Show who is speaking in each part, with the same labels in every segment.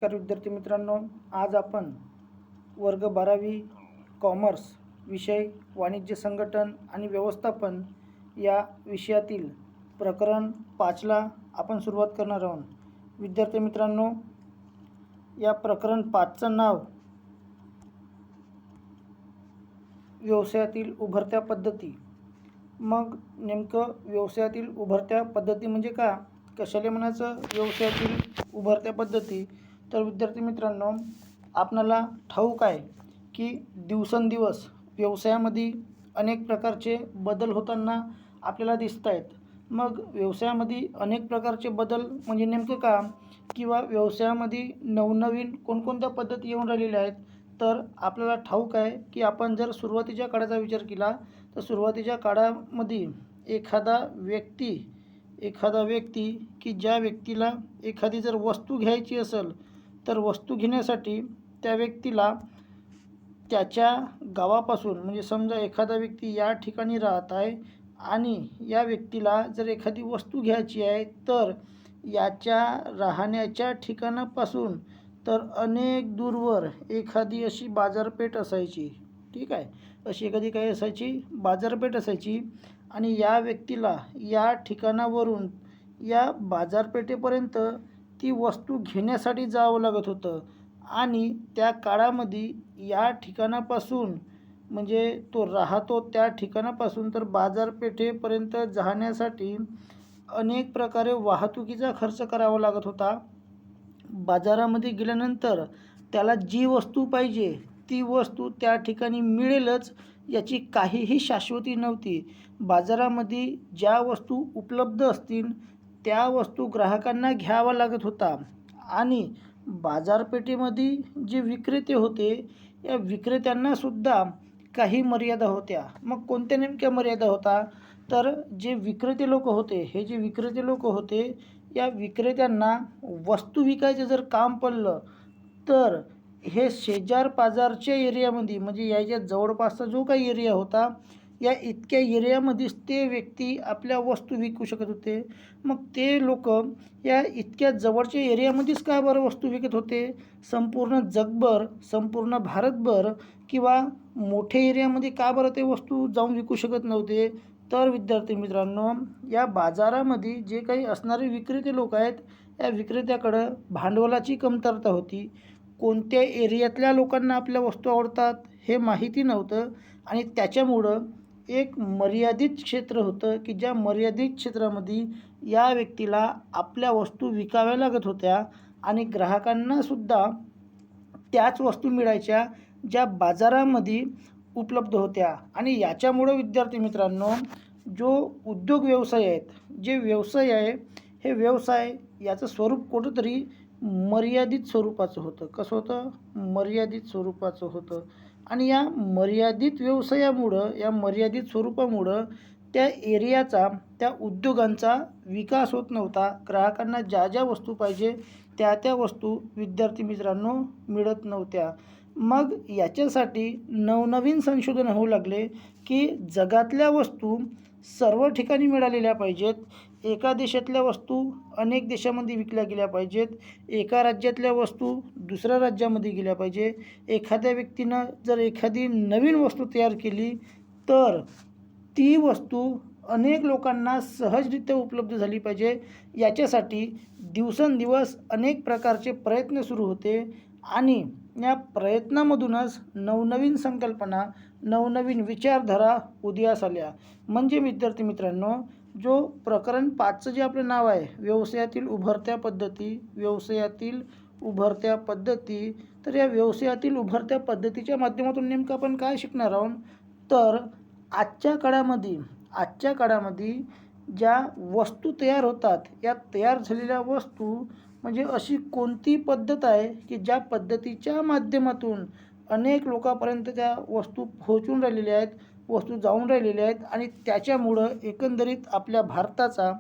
Speaker 1: नमस्कार विद्यार्थी मित्रांनो, आज आपण वर्ग 12वी कॉमर्स विषय वाणिज्य संघटन आणि व्यवस्थापन या विषयातील प्रकरण 5ला आपण सुरुवात करणार आहोत. विद्यार्थी मित्रांनो, या प्रकरण 5चं नाव व्यवसायातील उभरत्या पद्धती. मग नेमकं व्यवसायातील उभरत्या पद्धती म्हणजे का, कशाला म्हणायचं व्यवसायातील उभरत्या पद्धती? तर विद्यार्थी मित्रांनो, आपणाला ठाऊक आहे की दिवसेंदिवस व्यवसायामध्ये अनेक प्रकारचे बदल होताना आपल्याला दिसत आहेत. मग व्यवसायामध्ये अनेक प्रकारचे बदल म्हणजे नेमकं का, किंवा व्यवसायामध्ये नवनवीन कोणकोणत्या पद्धती येऊन राहिलेल्या आहेत? तर आपल्याला ठाऊक आहे की आपण जर सुरुवातीच्या काळाचा विचार केला तर सुरुवातीच्या काळामध्ये एखादा व्यक्ती की ज्या व्यक्तीला एखादी जर वस्तू घ्यायची असेल तर वस्तू घेण्यासाठी त्या व्यक्तीला त्याच्या गावापासून, म्हणजे समजा एखादा व्यक्ती या ठिकाणी राहत आहे आणि या व्यक्तीला जर एखादी वस्तू घ्यायची आहे तर याच्या राहण्याच्या ठिकाणापासून तर अनेक दूरवर एखादी अशी बाजारपेठ असायची. ठीक आहे, अशी एखादी काय असायची, बाजारपेठ असायची. आणि या व्यक्तीला या ठिकाणावरून या बाजारपेठेपर्यंत ती वस्तू घेण्यासाठी जावं लागत होतं. आणि त्या काळामध्ये या ठिकाणापासून, म्हणजे तो राहतो त्या ठिकाणापासून तर बाजारपेठेपर्यंत जाण्यासाठी अनेक प्रकारे वाहतुकीचा खर्च करावा लागत होता. बाजारामध्ये गेल्यानंतर त्याला जी वस्तू पाहिजे ती वस्तू त्या ठिकाणी मिळेलच याची काहीही शाश्वती नव्हती. बाजारामध्ये ज्या वस्तू उपलब्ध असतील त्या वस्तू ग्राहकांना घ्यावा लागत होता. आणि बाजारपेठेमध्ये जे विक्रेते होते या विक्रेत्यांनासुद्धा काही मर्यादा होत्या. मग कोणत्या नेमक्या मर्यादा होता? तर जे विक्रेते लोक होते, हे जे विक्रेते लोक होते, या विक्रेत्यांना वस्तू विकायचं जर काम पडलं तर हे शेजार पाजारच्या एरियामध्ये, म्हणजे याच्या जवळपासचा जो काही एरिया होता या इतक्या एरियामध्येच ते व्यक्ती आपल्या वस्तू विकू शकत होते. मग ते लोक या इतक्या जवळच्या एरियामध्येच का बरं वस्तू विकत होते? संपूर्ण जगभर, संपूर्ण भारतभर किंवा मोठ्या एरियामध्ये का बरं ते वस्तू जाऊन विकू शकत नव्हते? तर विद्यार्थी मित्रांनो, या बाजारामध्ये जे काही असणारे विक्रेते लोक आहेत या विक्रेत्याकडं भांडवलाची कमतरता होती. कोणत्या एरियातल्या लोकांना आपल्या वस्तू आवडतात हे माहिती नव्हतं. आणि त्याच्यामुळं एक मर्यादित क्षेत्र होतं की ज्या मर्यादित क्षेत्रामध्ये या व्यक्तीला आपल्या वस्तू विकाव्या लागत होत्या आणि ग्राहकांनासुद्धा त्याच वस्तू मिळायच्या ज्या बाजारामध्ये उपलब्ध होत्या. आणि याच्यामुळं विद्यार्थी मित्रांनो, जो उद्योग व्यवसाय आहेत, जे व्यवसाय आहे, हे व्यवसाय याचं स्वरूप कुठंतरी मर्यादित स्वरूपाचं होतं. कसं होतं? मर्यादित स्वरूपाचं होतं. आणि या मर्यादित व्यवसायामुळं, या मर्यादित स्वरूपामुळं त्या एरियाचा, त्या उद्योगांचा विकास होत नव्हता. ग्राहकांना ज्या ज्या वस्तू पाहिजे त्या त्या वस्तू विद्यार्थी मित्रांनो मिळत नव्हत्या. मग याच्यासाठी नवनवीन संशोधन होऊ लागले की जगातल्या वस्तू सर्व ठिकाणी मिळालेल्या पाहिजेत. एका देशातल्या वस्तू अनेक देशामध्ये विकल्या गेल्या पाहिजेत. एका राज्यातल्या वस्तू दुसऱ्या राज्यामध्ये गेल्या पाहिजे. एखाद्या व्यक्तीनं जर एखादी नवीन वस्तू तयार केली तर ती वस्तू अनेक लोकांना सहजरित्या उपलब्ध झाली पाहिजे. याच्यासाठी दिवसेंदिवस अनेक प्रकारचे प्रयत्न सुरू होते. आणि या प्रयत्नामधूनच नवनवीन संकल्पना, नवनवीन विचारधारा उदयास आल्या. म्हणजे विद्यार्थी मित्रांनो, जो प्रकरण 5चं जे आपलं नाव आहे, व्यवसायातील उभरत्या पद्धती, व्यवसायातील उभरत्या पद्धती, तर या व्यवसायातील उभरत्या पद्धतीच्या माध्यमातून नेमकं आपण काय शिकणार आहोत? तर आजच्या काळामध्ये ज्या वस्तू तयार होतात, या तयार झालेल्या वस्तू म्हणजे अशी कोणती पद्धत आहे की ज्या पद्धतीच्या माध्यमातून अनेक लोकांपर्यंत त्या वस्तू पोहोचून राहिलेल्या आहेत, वस्तू जाऊन राहिलेल्या आहेत. आणि त्याच्यामुळं एकंदरीत आपल्या भारताचा,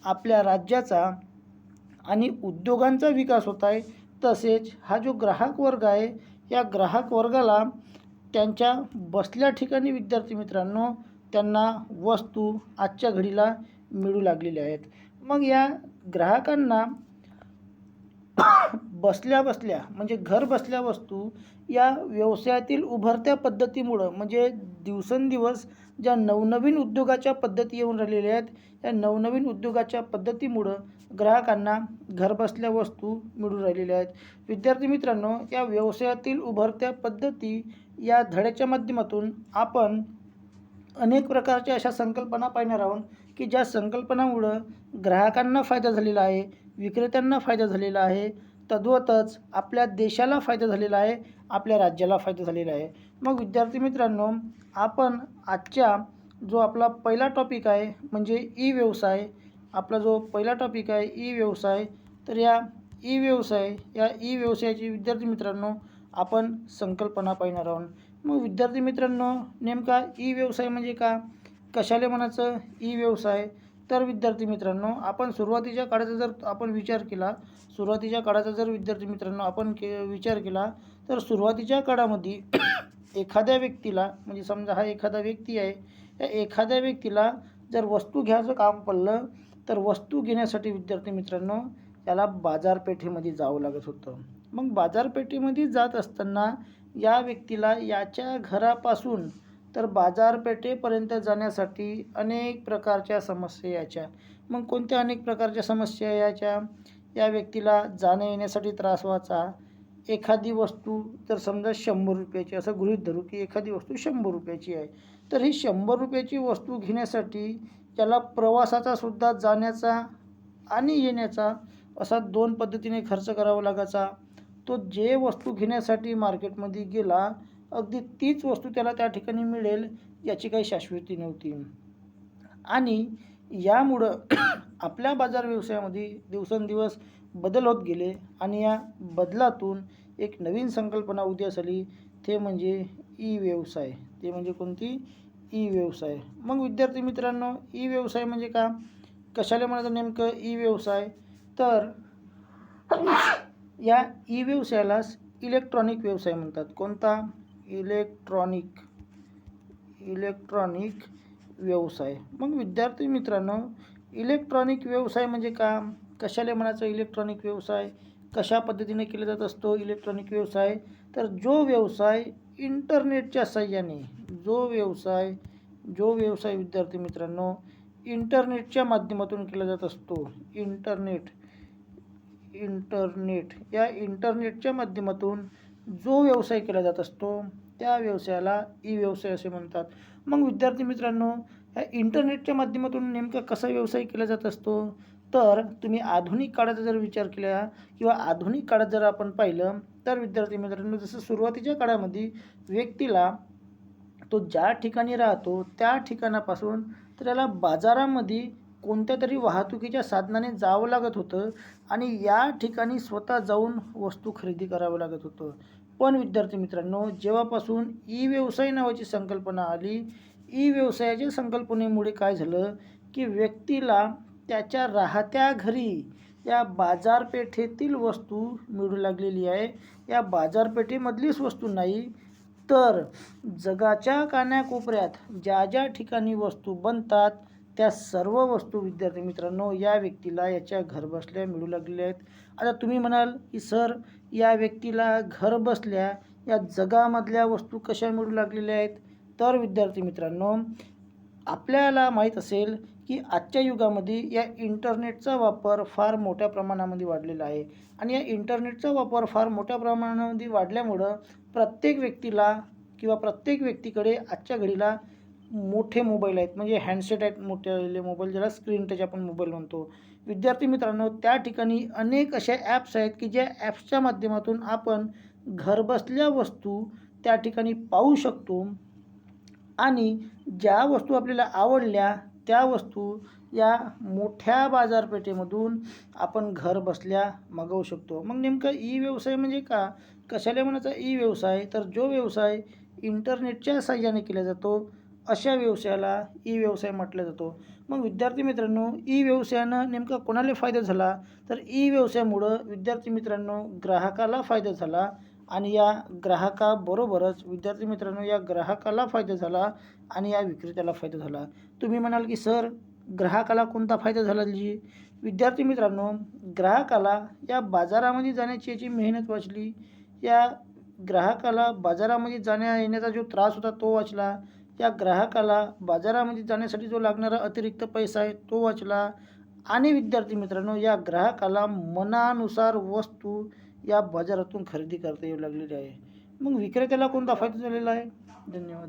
Speaker 1: आपल्या राज्याचा आणि उद्योगांचा विकास होत आहे. तसेच हा जो ग्राहक वर्ग आहे, या ग्राहक वर्गाला त्यांच्या बसल्या ठिकाणी विद्यार्थी मित्रांनो त्यांना वस्तू आजच्या घडीला मिळू लागलेल्या आहेत. मग या ग्राहकांना बसल्या बसल्या म्हणजे घर बसल्या वस्तू या व्यवसायातील उभरत्या पद्धतीमुळं म्हणजे दिवसेंदिवस ज्या नवनवीन उद्योगाच्या पद्धती येऊन राहिलेल्या आहेत, त्या नवनवीन उद्योगाच्या पद्धतीमुळं ग्राहकांना घरबसल्या वस्तू मिळून राहिलेल्या आहेत. विद्यार्थी मित्रांनो, या व्यवसायातील उभरत्या पद्धती या धड्याच्या माध्यमातून आपण अनेक प्रकारच्या अशा संकल्पना पाहणार आहोत की ज्या संकल्पनामुळं ग्राहकांना फायदा झालेला आहे, विक्रेत्यांना फायदा झालेला आहे, तद्वतच आपल्या देशाला फायदा झालेला आहे, आपल्या राज्याला फायदा झालेला आहे. मग विद्यार्थी मित्रांनो, आपण आजच्या जो आपला पहिला टॉपिक आहे म्हणजे ई व्यवसाय, आपला जो पहिला टॉपिक आहे ई व्यवसाय, तर या ई व्यवसायाची विद्यार्थी मित्रांनो आपण संकल्पना पाहणार आहोत. मग विद्यार्थी मित्रांनो, नेमका ई व्यवसाय म्हणजे का, कशाला म्हणायचं ई व्यवसाय? तर विद्यार्थी मित्रांनो, आपण सुरुवातीच्या काळाचा जर आपण विचार केला, विद्यार्थी मित्रांनो आपण विचार केला, तर सुरुवातीच्या काळामध्ये एखाद्या व्यक्तीला म्हणजे समजा हा एखादा व्यक्ती आहे, या एखाद्या व्यक्तीला जर वस्तू घ्यायचं काम पडलं तर वस्तू घेण्यासाठी विद्यार्थी मित्रांनो त्याला बाजारपेठेमध्ये जावं लागत होतं. मग बाजारपेठेमध्ये जात असताना या व्यक्तीला याच्या घरापासून तर बाजारपेठेपर्यंत जाण्यासाठी अनेक प्रकारच्या समस्या यायच्या. मग कोणत्या अनेक प्रकारच्या समस्या यायच्या? या व्यक्तीला जाण्या येण्यासाठी त्रास व्हायचा. एखादी वस्तू तर समजा 100 रुपयाची, असं गृहीत धरू की एखादी वस्तू 100 रुपयाची आहे, तर ही 100 रुपयाची वस्तू घेण्यासाठी त्याला प्रवासाचा सुद्धा जाण्याचा आणि येण्याचा असा 2 पद्धतीने खर्च करावा लागायचा. तो जे वस्तू घेण्यासाठी मार्केटमध्ये गेला, अगदी तीच वस्तू त्याला त्या ठिकाणी मिळेल याची काही शाश्वती नव्हती. आणि यामुळं आपल्या बाजार व्यवसायामध्ये दिवसेंदिवस बदल होत गेले आणि या बदलातून एक नवीन संकल्पना उदयास आली, ते म्हणजे ई व्यवसाय. ते म्हणजे कोणती? ई व्यवसाय. मग विद्यार्थी मित्रांनो, ई व्यवसाय म्हणजे का, कशाला म्हणायचं नेमकं ई व्यवसाय? तर या ई व्यवसायालाच इलेक्ट्रॉनिक व्यवसाय म्हणतात. कोणता? इलेक्ट्रॉनिक व्यवसाय. मग विद्यार्थी मित्रांनो, इलेक्ट्रॉनिक व्यवसाय म्हणजे का, कशाला म्हणायचं इलेक्ट्रॉनिक व्यवसाय? कशा पद्धतीने केला जात असतो इलेक्ट्रॉनिक व्यवसाय? तर जो व्यवसाय इंटरनेटच्या साहाय्याने, जो व्यवसाय विद्यार्थी मित्रांनो इंटरनेटच्या माध्यमातून केला जात असतो. या इंटरनेटच्या माध्यमातून जो व्यवसाय केला जात असतो त्या व्यवसायाला ई व्यवसाय असे म्हणतात. मग विद्यार्थी मित्रांनो, या इंटरनेटच्या माध्यमातून नेमका कसा व्यवसाय केला जात असतो? तर तुम्ही आधुनिक काळाचा जर विचार केला किंवा आधुनिक काळात जर आपण पाहिलं तर विद्यार्थी मित्रांनो, जसं सुरुवातीच्या काळामध्ये व्यक्तीला तो ज्या ठिकाणी राहतो त्या ठिकाणापासून तर त्याला बाजारामध्ये कोणत्या तरी वाहतुकीच्या साधनाने जावं लागत होतं आणि या ठिकाणी स्वतः जाऊन वस्तू खरेदी करावं लागत होतं. पण विद्यार्थी मित्रांनो, जेव्हापासून ई व्यवसाय नावाची संकल्पना आली, ई व्यवसायाच्या संकल्पनेमुळे काय झालं की व्यक्तीला त्याच्या राहत्या घरी या बाजारपेठेतील वस्तू मिळू लागलेली आहे. या बाजारपेठेमधलीच वस्तू नाही, तर जगाच्या कानाकोपऱ्यात ज्या ज्या ठिकाणी वस्तू बनतात त्या सर्व वस्तू विद्यार्थी मित्रांनो या व्यक्तीला याच्या घरबसल्या मिळू लागलेल्या आहेत. आता तुम्ही म्हणाल की सर, या व्यक्तीला घरबसल्या या जगामधल्या वस्तू कशा मिळू लागलेल्या आहेत? तर विद्यार्थी मित्रांनो, आपल्याला माहीत असेल की आजच्या युगामध्ये या इंटरनेटचा वापर फार मोठ्या प्रमाणामध्ये वाढलेला आहे आणि या इंटरनेटचा वापर फार मोठ्या प्रमाणामध्ये वाढल्यामुळं प्रत्येक व्यक्तीला किंवा प्रत्येक व्यक्तीकडे आजच्या घडीला मोठे मोबाईल आहेत, म्हणजे हँडसेट आहेत, मोठे मोबाईल, ज्याला स्क्रीन टच आपण मोबाईल म्हणतो. विद्यार्थी मित्रांनो, त्या ठिकाणी अनेक अशा ॲप्स आहेत की ज्या ॲप्सच्या माध्यमातून आपण घरबसल्या वस्तू त्या ठिकाणी पाहू शकतो आणि ज्या वस्तू आपल्याला आवडल्या त्या वस्तू या मोठ्या बाजारपेठेमधून आपण घर बसल्या मागवू शकतो. मग नेमका ई व्यवसाय म्हणजे का, कशाला म्हणायचा ई व्यवसाय? तर जो व्यवसाय इंटरनेटच्या साहाय्याने केला जातो अशा व्यवसायाला ई व्यवसाय म्हटलं जातो. मग विद्यार्थी मित्रांनो, ई व्यवसायानं नेमका कोणाला फायदा झाला? तर ई व्यवसायामुळं विद्यार्थी मित्रांनो ग्राहकाला फायदा झाला आणि या ग्राहकाबरोबरच विद्यार्थी मित्रांनो या ग्राहकाला फायदा झाला आणि या विक्रेत्याला फायदा झाला. तुम्ही म्हणाल की सर, ग्राहकाला कोणता फायदा झाला जी? विद्यार्थी मित्रांनो, ग्राहकाला या बाजारामध्ये जाण्याची याची मेहनत वाचली. या ग्राहकाला बाजारामध्ये जाण्या येण्याचा जो त्रास होता तो वाचला. या ग्राहकाला बाजारामध्ये जाण्यासाठी जो लागणारा अतिरिक्त पैसा आहे तो वाचला. आणि विद्यार्थी मित्रांनो, या ग्राहकाला मनानुसार वस्तू या बाजारातून खरेदी करता येऊ लागलेली आहे. मग विक्रेत्याला कोणता फायदा झालेला आहे? धन्यवाद.